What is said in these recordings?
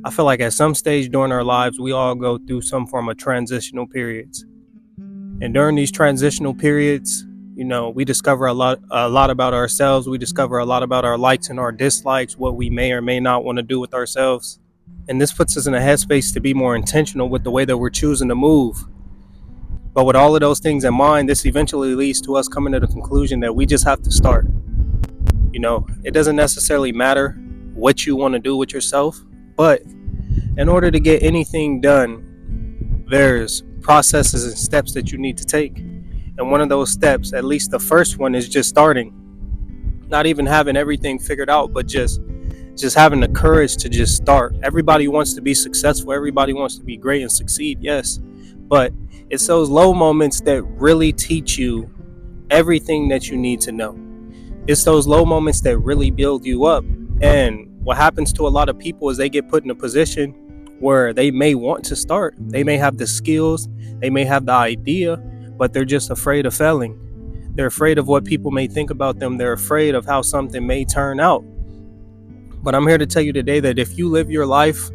I feel like at some stage during our lives, we all go through some form of transitional periods. And during these transitional periods, we discover a lot about ourselves. We discover a lot about our likes and our dislikes, what we may or may not want to do with ourselves. And this puts us in a headspace to be more intentional with the way that we're choosing to move. But with all of those things in mind, this eventually leads to us coming to the conclusion that we just have to start. It doesn't necessarily matter what you want to do with yourself, but in order to get anything done, there's processes and steps that you need to take. And one of those steps, at least the first one, is just starting. Not even having everything figured out, but just having the courage to just start. Everybody wants to be successful. Everybody wants to be great and succeed, yes. But it's those low moments that really teach you everything that you need to know. It's those low moments that really build you up. And what happens to a lot of people is they get put in a position where they may want to start. They may have the skills, they may have the idea, but they're just afraid of failing. They're afraid of what people may think about them. They're afraid of how something may turn out. But I'm here to tell you today that if you live your life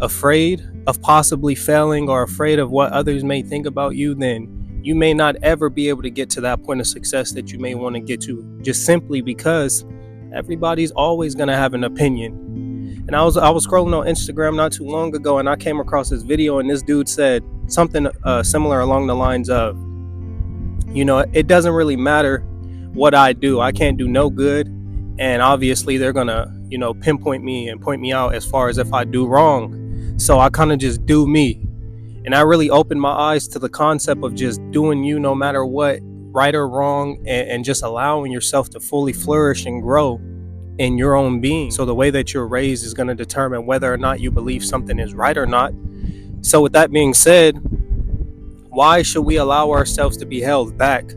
afraid of possibly failing or afraid of what others may think about you, then you may not ever be able to get to that point of success that you may want to get to, just simply because everybody's always going to have an opinion. And I was scrolling on Instagram not too long ago, and I came across this video, and this dude said something similar along the lines of, it doesn't really matter what I do. I can't do no good. And obviously they're going to, pinpoint me and point me out as far as if I do wrong. So I kind of just do me. And I really opened my eyes to the concept of just doing you no matter what, right or wrong, and just allowing yourself to fully flourish and grow in your own being. So the way that you're raised is going to determine whether or not you believe something is right or not. So with that being said, why should we allow ourselves to be held back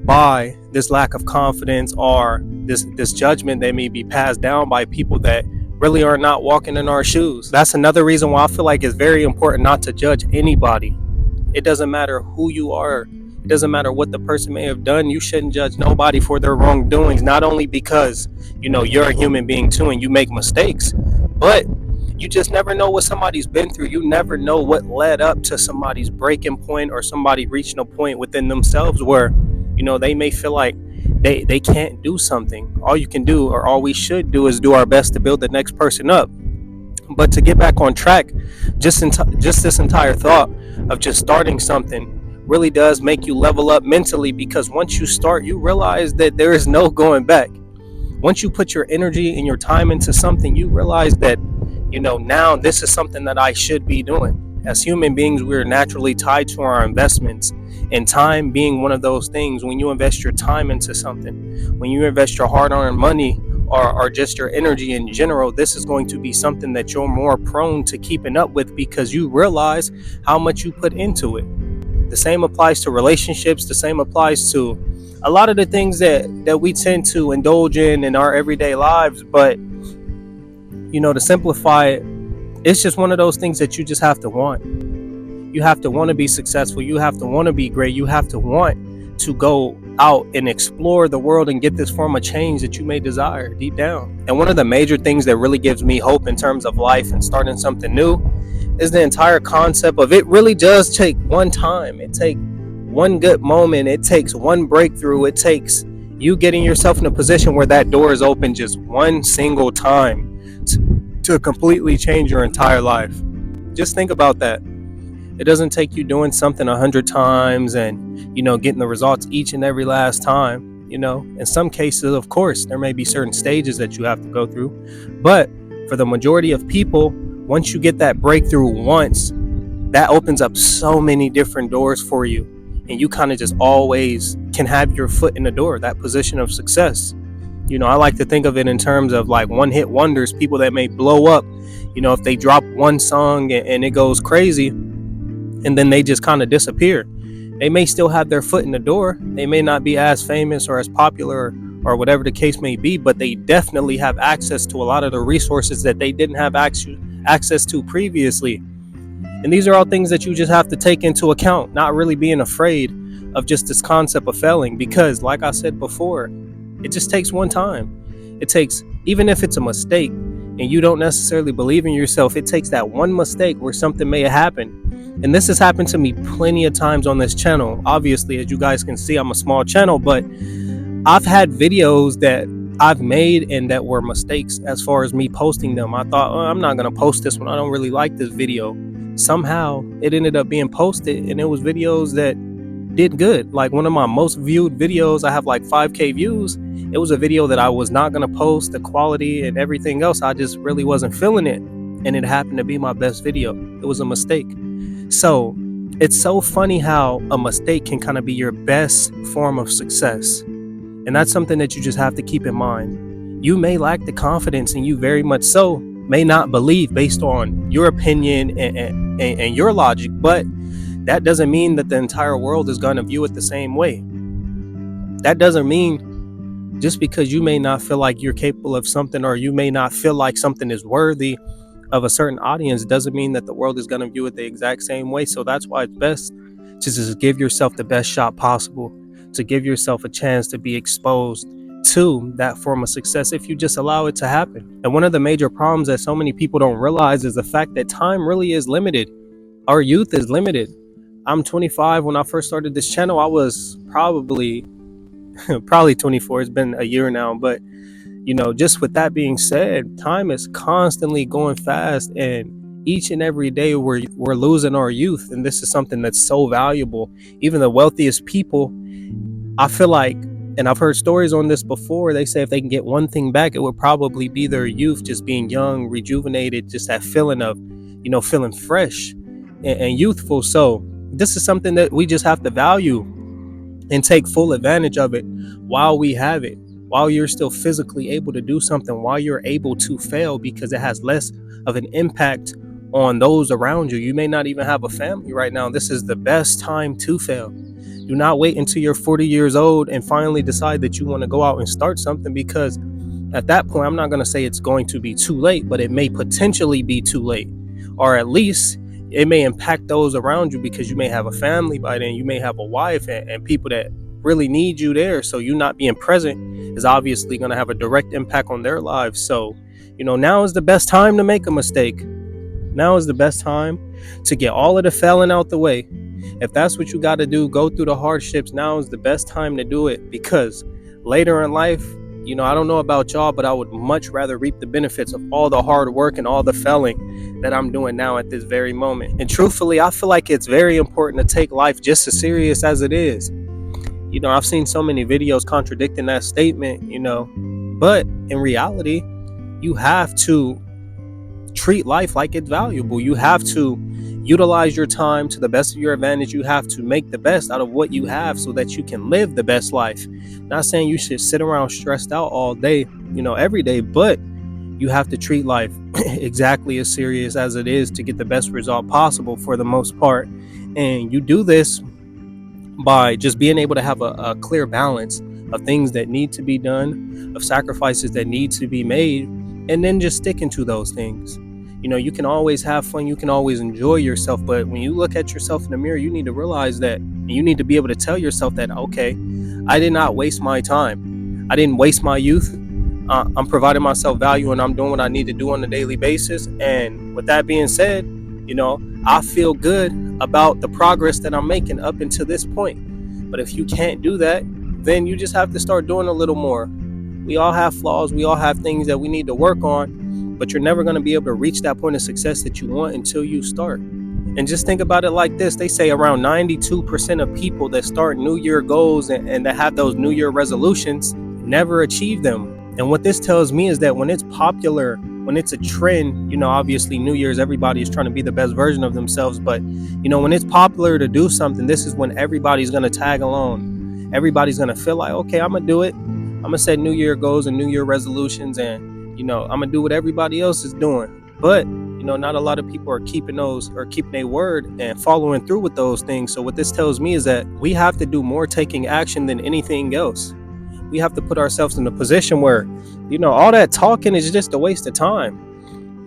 by this lack of confidence or this judgment that may be passed down by people that really are not walking in our shoes? That's another reason why I feel like it's very important not to judge anybody. It doesn't matter who you are. It doesn't matter what the person may have done. You shouldn't judge nobody for their wrongdoings, not only because, you're a human being too and you make mistakes, but you just never know what somebody's been through. You never know what led up to somebody's breaking point or somebody reaching a point within themselves where, they may feel like they can't do something. All you can do, or all we should do, is do our best to build the next person up. But to get back on track, just this entire thought of just starting something really does make you level up mentally, because once you start, you realize that there is no going back. Once you put your energy and your time into something, you realize that, now this is something that I should be doing. As human beings, we're naturally tied to our investments, and time being one of those things. When you invest your time into something, when you invest your hard-earned money or just your energy in general, this is going to be something that you're more prone to keeping up with because you realize how much you put into it. The same applies to relationships. The same applies to a lot of the things that we tend to indulge in our everyday lives. But, to simplify it, it's just one of those things that you just have to want. You have to want to be successful. You have to want to be great. You have to want to go out and explore the world and get this form of change that you may desire deep down. And one of the major things that really gives me hope in terms of life and starting something new is the entire concept of it really does take one time. It takes one good moment. It takes one breakthrough. It takes you getting yourself in a position where that door is open just one single time to completely change your entire life. Just think about that. It doesn't take you doing something 100 times and, getting the results each and every last time. In some cases, of course, there may be certain stages that you have to go through. But for the majority of people, once you get that breakthrough once, that opens up so many different doors for you. And you kind of just always can have your foot in the door, that position of success. I like to think of it in terms of like one-hit wonders, people that may blow up, if they drop one song and it goes crazy, and then they just kind of disappear. They may still have their foot in the door. They may not be as famous or as popular or whatever the case may be, but they definitely have access to a lot of the resources that they didn't have access to previously. And these are all things that you just have to take into account, not really being afraid of just this concept of failing, because like I said before, it just takes one time. It takes, even if it's a mistake, and you don't necessarily believe in yourself, it takes that one mistake where something may have happened. And this has happened to me plenty of times on this channel. Obviously, as you guys can see, I'm a small channel, but I've had videos that I've made and that were mistakes as far as me posting them. I thought, oh, I'm not going to post this one. I don't really like this video. Somehow it ended up being posted, and it was videos that did good. Like one of my most viewed videos, I have like 5K views. It was a video that I was not going to post. The quality and everything else, I just really wasn't feeling it. And it happened to be my best video. It was a mistake. So it's so funny how a mistake can kind of be your best form of success. And that's something that you just have to keep in mind. You may lack the confidence, and you very much so may not believe based on your opinion and your logic, but that doesn't mean that the entire world is going to view it the same way. That doesn't mean just because you may not feel like you're capable of something, or you may not feel like something is worthy of a certain audience, doesn't mean that the world is going to view it the exact same way. So that's why it's best to just give yourself the best shot possible, to give yourself a chance to be exposed to that form of success if you just allow it to happen. And one of the major problems that so many people don't realize is the fact that time really is limited. Our youth is limited. I'm 25. When I first started this channel, I was probably 24. It's been a year now, but just with that being said, time is constantly going fast, and each and every day we're losing our youth. And this is something that's so valuable. Even the wealthiest people, I feel like, and I've heard stories on this before, they say if they can get one thing back, it would probably be their youth, just being young, rejuvenated, just that feeling of, feeling fresh and youthful. So this is something that we just have to value and take full advantage of it while we have it, while you're still physically able to do something, while you're able to fail, because it has less of an impact on those around you. You may not even have a family right now. This is the best time to fail. Do not wait until you're 40 years old and finally decide that you want to go out and start something, because at that point, I'm not going to say it's going to be too late, but it may potentially be too late, or at least it may impact those around you, because you may have a family by then, you may have a wife and people that really need you there. So you not being present is obviously going to have a direct impact on their lives. So, now is the best time to make a mistake. Now is the best time to get all of the failing out the way. If that's what you got to do, go through the hardships. Now is the best time to do it, because later in life, I don't know about y'all, but I would much rather reap the benefits of all the hard work and all the failing that I'm doing now at this very moment. And truthfully, I feel like it's very important to take life just as serious as it is. I've seen so many videos contradicting that statement, but in reality, you have to treat life like it's valuable. You have to utilize your time to the best of your advantage. You have to make the best out of what you have so that you can live the best life. Not saying you should sit around stressed out all day, every day, but you have to treat life exactly as serious as it is to get the best result possible for the most part. And you do this by just being able to have a clear balance of things that need to be done, of sacrifices that need to be made, and then just sticking to those things. You can always have fun, you can always enjoy yourself, but when you look at yourself in the mirror, you need to realize that, and you need to be able to tell yourself that, okay, I did not waste my time. I didn't waste my youth. I'm providing myself value, and I'm doing what I need to do on a daily basis. And with that being said, I feel good about the progress that I'm making up until this point. But if you can't do that, then you just have to start doing a little more. We all have flaws. We all have things that we need to work on, but you're never going to be able to reach that point of success that you want until you start. And just think about it like this. They say around 92% of people that start New Year goals and that have those New Year resolutions never achieve them. And what this tells me is that when it's popular, when it's a trend, obviously New Year's, everybody is trying to be the best version of themselves. But, when it's popular to do something, this is when everybody's going to tag along. Everybody's going to feel like, okay, I'm going to do it. I'm going to set New Year goals and New Year resolutions, and, I'm going to do what everybody else is doing. But, not a lot of people are keeping their word and following through with those things. So what this tells me is that we have to do more taking action than anything else. We have to put ourselves in a position where, all that talking is just a waste of time.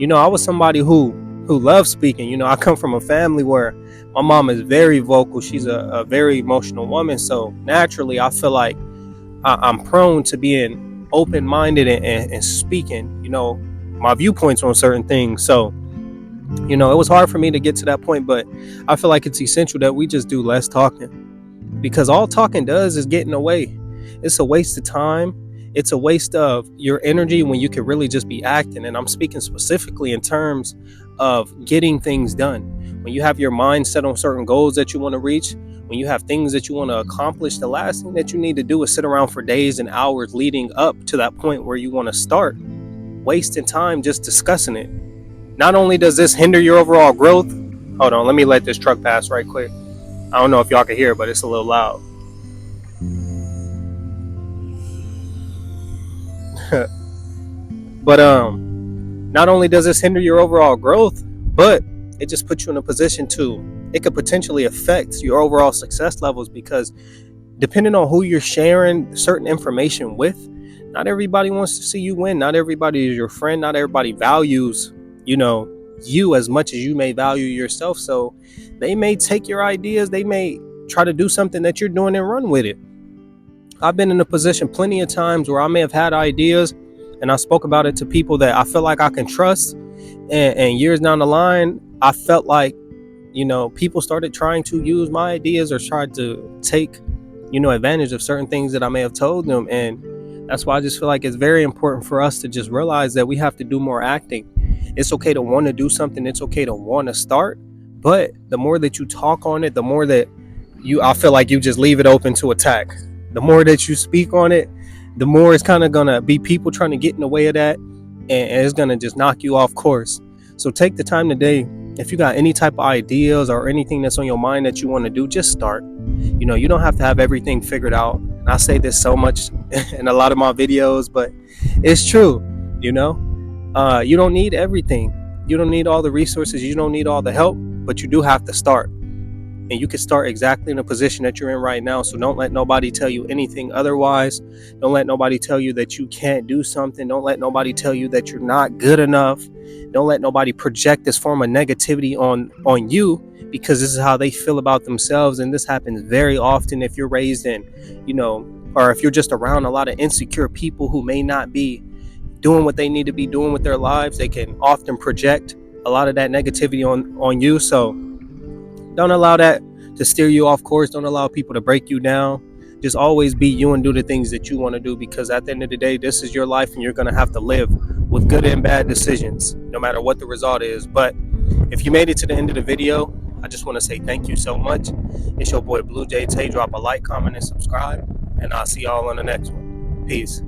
I was somebody who loves speaking. I come from a family where my mom is very vocal. She's a very emotional woman. So naturally, I feel like I'm prone to being open-minded and speaking, my viewpoints on certain things. So, it was hard for me to get to that point, but I feel like it's essential that we just do less talking, because all talking does is get in the way. It's a waste of time. It's a waste of your energy when you could really just be acting. And I'm speaking specifically in terms of getting things done. When you have your mind set on certain goals that you want to reach, when you have things that you want to accomplish, the last thing that you need to do is sit around for days and hours leading up to that point where you want to start, wasting time just discussing it. Not only does this hinder your overall growth, hold on, let me let this truck pass right quick. I don't know if y'all can hear it, but it's a little loud. But not only does this hinder your overall growth, but it just puts you in a position it could potentially affect your overall success levels, because depending on who you're sharing certain information with, not everybody wants to see you win. Not everybody is your friend. Not everybody values, you as much as you may value yourself. So they may take your ideas. They may try to do something that you're doing and run with it. I've been in a position plenty of times where I may have had ideas and I spoke about it to people that I feel like I can trust. And years down the line, I felt like, people started trying to use my ideas or tried to take, advantage of certain things that I may have told them. And that's why I just feel like it's very important for us to just realize that we have to do more acting. It's okay to want to do something. It's okay to want to start. But the more that you talk on it, the more that I feel like you just leave it open to attack. The more that you speak on it, the more it's kind of going to be people trying to get in the way of that. And it's going to just knock you off course. So take the time today. If you got any type of ideas or anything that's on your mind that you want to do, just start. You don't have to have everything figured out. And I say this so much in a lot of my videos, but it's true. You don't need everything. You don't need all the resources. You don't need all the help, but you do have to start. And you can start exactly in the position that you're in right now. So don't let nobody tell you anything otherwise. Don't let nobody tell you that you can't do something. Don't let nobody tell you that you're not good enough. Don't let nobody project this form of negativity on you, because this is how they feel about themselves. And this happens very often if you're raised in, or if you're just around a lot of insecure people who may not be doing what they need to be doing with their lives. They can often project a lot of that negativity on you. So don't allow that to steer you off course. Don't allow people to break you down. Just always be you and do the things that you want to do, because at the end of the day, this is your life and you're going to have to live with good and bad decisions, no matter what the result is. But if you made it to the end of the video, I just want to say thank you so much. It's your boy Blue Jay Tay. Drop a like, comment, and subscribe, and I'll see y'all on the next one. Peace.